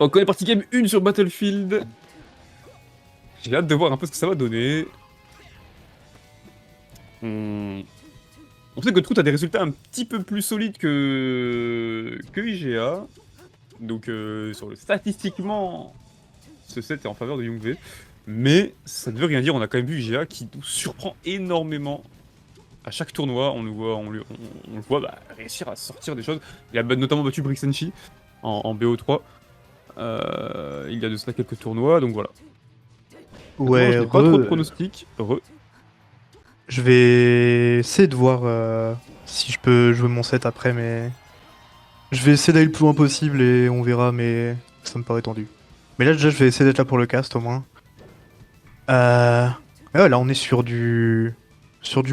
Donc on est parti game 1 sur Battlefield. J'ai hâte de voir un peu ce que ça va donner. On sait que Trout a des résultats un petit peu plus solides que IGA. Donc statistiquement, ce set est en faveur de Youngve. Mais ça ne veut rien dire, on a quand même vu IGA qui nous surprend énormément. À chaque tournoi, on le voit réussir à sortir des choses. Il a notamment battu Brixenchi en BO3. Il y a de cela quelques tournois, donc voilà. Ouais, je n'ai pas trop de pronostics. Je vais essayer de voir si je peux jouer mon set après, mais je vais essayer d'aller le plus loin possible et on verra, mais ça me paraît tendu. Mais là, déjà, je vais essayer d'être là pour le cast au moins. Ouais, là, on est sur du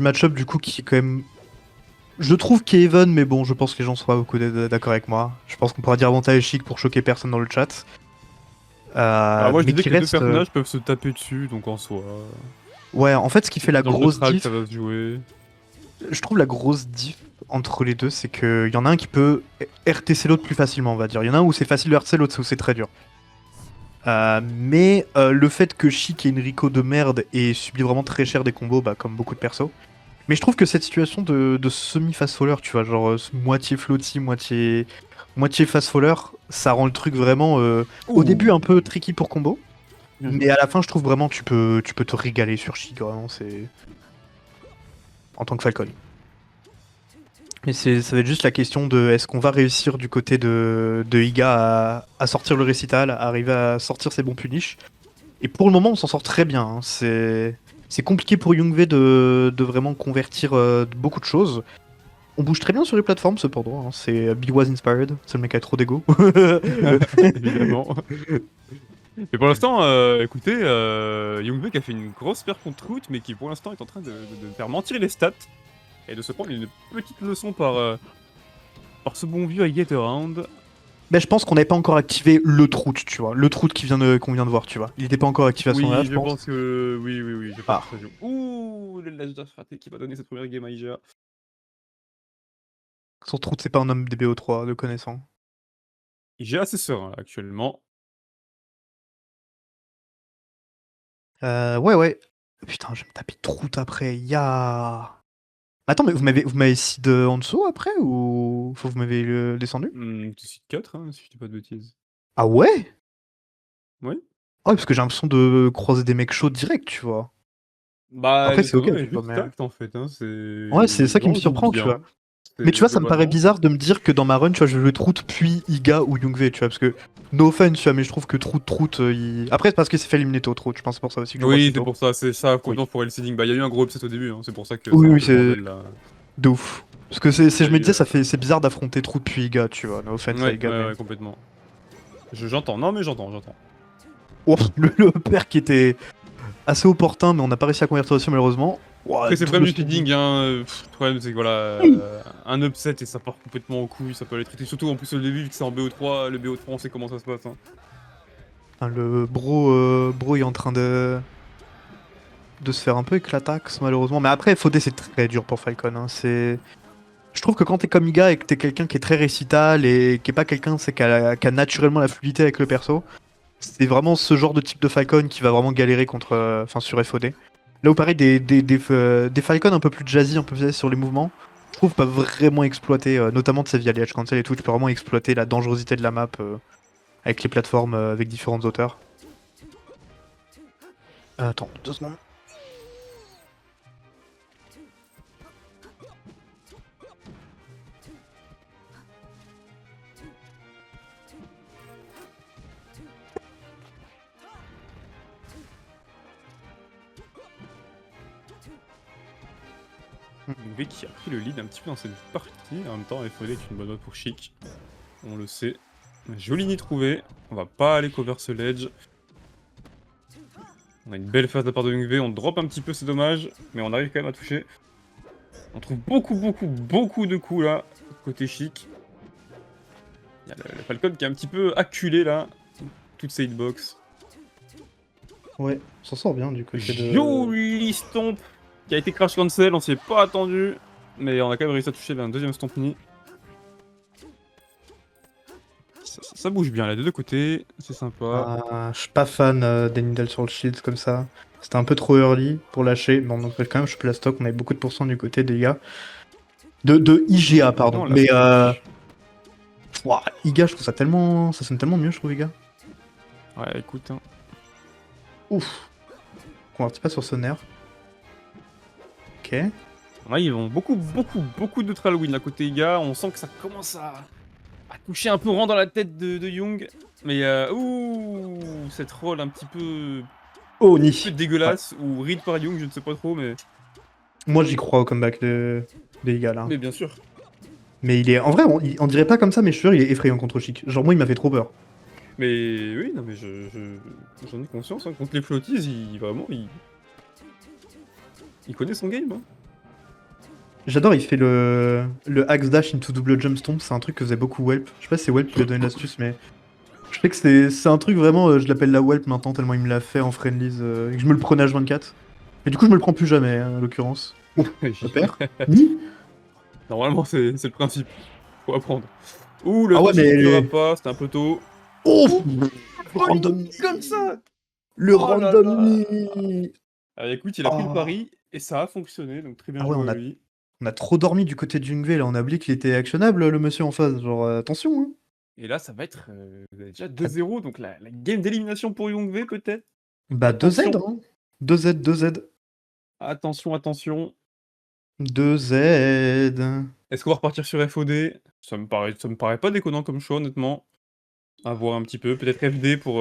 match-up du coup qui est quand même. Je trouve qu'il est even, mais bon, je pense que les gens seront pas beaucoup d'accord avec moi. Je pense qu'on pourra dire avantage chic pour choquer personne dans le chat. Alors moi je Mais disais qui que les deux reste. personnages peuvent se taper dessus, donc en soi. Ouais, en fait, ce qui fait la Dans le grosse neutral, diff, ça va se jouer. je trouve la grosse diff entre les deux, c'est qu'il y en a un qui peut RTC l'autre plus facilement, on va dire. Il y en a un où c'est facile de RTC, l'autre où c'est très dur. Mais le fait que Chic ait une Rico de merde et subit vraiment très cher des combos, bah, comme beaucoup de persos. Mais je trouve que cette situation de semi-fast faller, tu vois, genre moitié floaty, moitié fast faller, ça rend le truc vraiment au début un peu tricky pour combo. Mais à la fin, je trouve vraiment que tu peux te régaler sur Chic, vraiment, c'est. En tant que Falcon. Et ça va être juste la question de est-ce qu'on va réussir du côté de Iga à sortir le récital, à arriver à sortir ses bons punishes. Et pour le moment, on s'en sort très bien. Hein. C'est compliqué pour Youngve de vraiment convertir beaucoup de choses. On bouge très bien sur les plateformes cependant. Hein. C'est Big Was Inspired. C'est le mec qui a trop d'ego. Évidemment. Mais pour l'instant, écoutez, Youngbaek a fait une grosse paire contre Trout, mais qui pour l'instant est en train de faire mentir les stats et de se prendre une petite leçon par ce bon vieux I Get Around. Mais je pense qu'on n'avait pas encore activé le Trout, tu vois. Le Trout qu'on vient de voir, tu vois. Il n'était pas encore activé à ce moment-là, Oui, je je pense. pense que. Oui, je pense Ah. que ça joue. Ouh, le lâche raté qui va donner cette première game à IGA. Son Trout, c'est pas un homme des BO3, le connaissant. IGA, c'est serein actuellement. Ouais. Putain, je vais me taper Trout après. Attends, mais vous m'avez seed en dessous après ou vous m'avez descendu? Tu cites 4, hein, si je dis pas de bêtises. Ah ouais? Oui. Ah ouais, parce que j'ai l'impression de croiser des mecs chauds direct, tu vois. Bah, Après, c'est ok, l'étonnement est tu vois, juste mais. tact en fait, hein, Ouais, c'est. c'est ça Les qui me gens jouent surprend, tu vois. bien. Mais tu vois, ça me paraît Globalement. bizarre de me dire que dans ma run, tu vois, je vais jouer Trout puis Iga ou Youngve, tu vois, parce que no offense, tu vois, mais je trouve que Trout, Après, c'est parce qu'il s'est fait éliminer tôt, Trout, je pense que c'est pour ça aussi que je le vois Oui, si c'est tôt. pour ça, c'est ça, Oui. complètement pour le seeding. Bah, il y a eu un gros upset au début, hein, c'est pour ça que c'est Oui, un oui, peu le c'est bordel là. de ouf. Parce que je me disais, c'est bizarre d'affronter Trout puis Iga, tu vois, no offense à Iga, mais. Ouais, complètement. J'entends, non mais j'entends. Oh, le père qui était assez opportun, mais on n'a pas réussi à convertir aussi malheureusement. Après, Ouah, c'est le problème double du speeding. seeding, hein. Le problème, c'est que voilà, un upset et ça part complètement en couille, ça peut aller traiter. Surtout en plus au début, vu que c'est en BO3, le BO3, on sait comment ça se passe. Hein. Enfin, le bro est en train de se faire un peu éclatax malheureusement. Mais après, FOD c'est très dur pour Falcon. Hein. Je trouve que quand t'es comme Iga et que t'es quelqu'un qui est très récital et qui est pas quelqu'un qui a naturellement la fluidité avec le perso, c'est vraiment ce genre de type de Falcon qui va vraiment galérer enfin, sur FOD. Là où pareil, des Falcons un peu plus jazzy, un peu plus sur les mouvements, je trouve pas vraiment exploiter, notamment de via les Edge Cancel et tout, tu peux vraiment exploiter la dangerosité de la map avec les plateformes avec différentes hauteurs. Attends, 2 secondes. Youngbaek qui a pris le lead un petit peu dans cette partie. En même temps, FOD est une bonne note pour Chic. On le sait. Jolie nid trouvée. On va pas aller cover ce ledge. On a une belle phase de la part de Youngbaek. On drop un petit peu, c'est dommage. Mais on arrive quand même à toucher. On trouve beaucoup de coups là. Côté Chic. Il y a le Falcon qui est un petit peu acculé là. Toutes ces hitbox. Ouais, on s'en sort bien du côté de. Joli stomp qui a été crash cancel, on s'y est pas attendu. Mais on a quand même réussi à toucher un deuxième stomp ni. ça bouge bien là, des deux côtés, c'est sympa. Ah, je suis pas fan des Needle sur le shield comme ça. C'était un peu trop early pour lâcher. Bon, donc quand même, je peux la stock. On avait beaucoup de pourcents du côté des gars. De IGA, pardon. Non, la Mais stock. ouah, IGA, je trouve ça tellement. Ça sonne tellement mieux, je trouve, IGA. Ouais, écoute, hein. Ouf. Convertis pas sur Sonner. Ok. Ouais, ils vont beaucoup de neutral win à côté IGA. On sent que ça commence à toucher un peu rang dans la tête de Young. Mais ouh, cette roll un petit peu Oh, peu Ni. Ouais. dégueulasse, ou read par Young, je ne sais pas trop, mais... Moi, j'y crois au comeback des IGA là. Mais bien sûr. Mais il est. En vrai, on dirait pas comme ça, mais je suis sûr, il est effrayant contre Chic. Genre, moi, il m'a fait trop peur. Mais oui, non mais j'en ai conscience, hein. Contre les floaties, il connaît son game, hein. J'adore, il fait le axe dash into double jump stomp, c'est un truc que faisait beaucoup Welp. Je sais pas si c'est Welp qui lui a donné l'astuce, mais je sais que c'est un truc vraiment, je l'appelle la Welp maintenant tellement il me l'a fait en friendlies et que je me le prenais H24. Et du coup, je me le prends plus jamais, hein, en l'occurrence. Je perds. Ni. Normalement, c'est le principe. Faut apprendre. Ouh, le Ah ouais, touch ne tuera mais. pas, c'était un peu tôt. Oh, le Oh, random comme ça. Le Oh là random là. knee. Ah, écoute, il a pris le Oh. pari, et ça a fonctionné, donc très bien Ah ouais, joué à lui. on a trop dormi du côté de Jungve, là, on a oublié qu'il était actionnable, le monsieur en face. Genre, attention, hein. Et là, ça va être déjà 2-0, donc la game d'élimination pour Youngve, peut-être. Bah, 2Z, Attention. hein. 2Z, 2Z. Attention, attention. 2Z. Est-ce qu'on va repartir sur FOD? Ça me paraît pas déconnant comme choix, honnêtement. À voir un petit peu. Peut-être FD pour...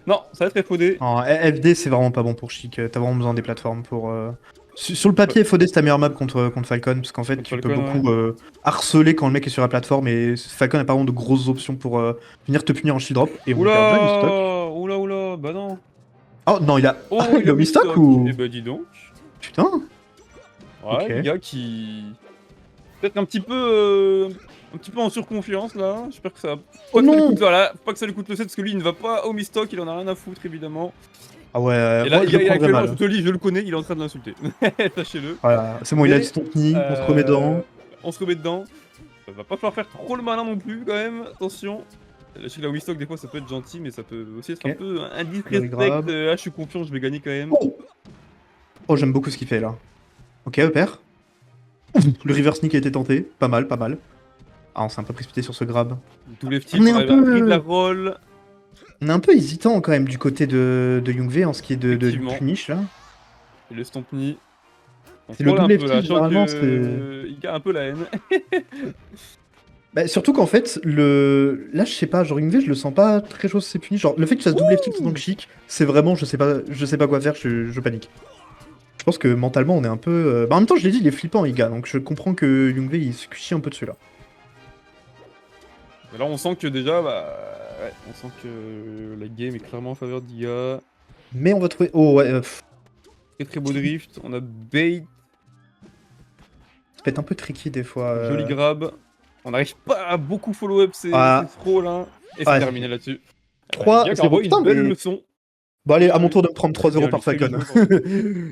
Non, ça va être FOD. En FD, c'est vraiment pas bon pour Chic. T'as vraiment besoin des plateformes pour. Sur le papier, FOD, c'est ta meilleure map contre Falcon, parce qu'en fait, Contre tu peux Falcon, beaucoup harceler quand le mec est sur la plateforme, et Falcon a pas vraiment de grosses options pour venir te punir en shield drop, et on perd déjà une stock. Oula, oula, bah non. Oh non, il a. Oh, Il a mis stock stock. ou. Eh bah dis donc. Putain. Ouais, Ok. les gars qui... Peut-être un petit peu en surconfiance, là. J'espère que ça... Oh Pas que ça lui non. coûte, voilà, pas que ça lui coûte le set, parce que lui, il ne va pas au mistock, il en a rien à foutre, évidemment. Ah ouais, Et là, moi je le prendrais actuellement, mal. je te le dis, je le connais, il est en train de l'insulter. Sachez-le. Voilà, c'est bon, il a Mais, dit ton knee, on se remet dedans. on se remet dedans. Va pas falloir faire trop le malin non plus, quand même. Attention. Je sais que la Wistock, des fois, ça peut être gentil, mais ça peut aussi être un Ok. peu un Flurry disrespect. grab. Je suis confiant, je vais gagner quand même. Oh, oh j'aime beaucoup ce qu'il fait là. Ok, père. Le reverse sneak a été tenté. Pas mal, pas mal. Ah, on s'est un peu précipité sur ce grab. Tous les petits, On est on un a pris de la peu. roll. On est un peu hésitant quand même du côté de Youngve en ce qui est du Effectivement. punish là. Et le Stompni. On C'est le troll un double peu FT là, je sens généralement c'est. que... Il a un peu la haine. Bah, surtout qu'en fait, là je sais pas, genre Youngve je le sens pas très chaud sur ses punish. Genre le fait qu'il fasse double FT tout donc chic, c'est vraiment je sais pas quoi faire, je panique. Je pense que mentalement on est un peu. Bah, en même temps je l'ai dit, il est flippant Iga, donc je comprends que Youngve il se chie un peu dessus là. Mais là, on sent que déjà, bah... Ouais, on sent que la game est clairement en faveur d'Iga. Mais on va trouver. Oh ouais, Très très beau drift. On a bait, ça peut être un peu tricky des fois. joli grab. On n'arrive pas à beaucoup follow-up ces Ah. thralls là. Et c'est Ah, terminé là-dessus. 3, Iga qui 0. envoie Putain, une belle mais. leçon. Bon, allez, à mon tour de me prendre Très 3-0 bien, par lui, très bien Falcon. joué, bravo.